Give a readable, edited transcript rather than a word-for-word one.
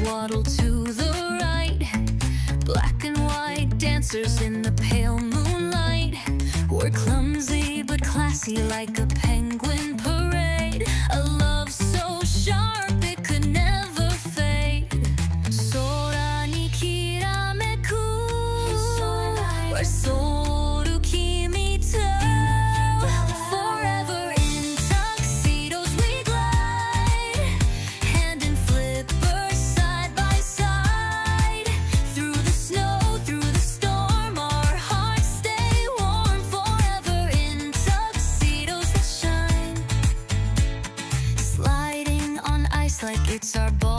waddle to the right. Black and white dancers in the pale moonlight. We're clumsy but classy like a penguin parade. A love so sharp it could never fade. Sora ni kirameku, we're soru kimi to. Forever in tuxedos we glide, hand in flippers side by side. Through the snow, through the storm, our hearts stay warm. Forever in tuxedos we'll shine, sliding on ice like it's our ball.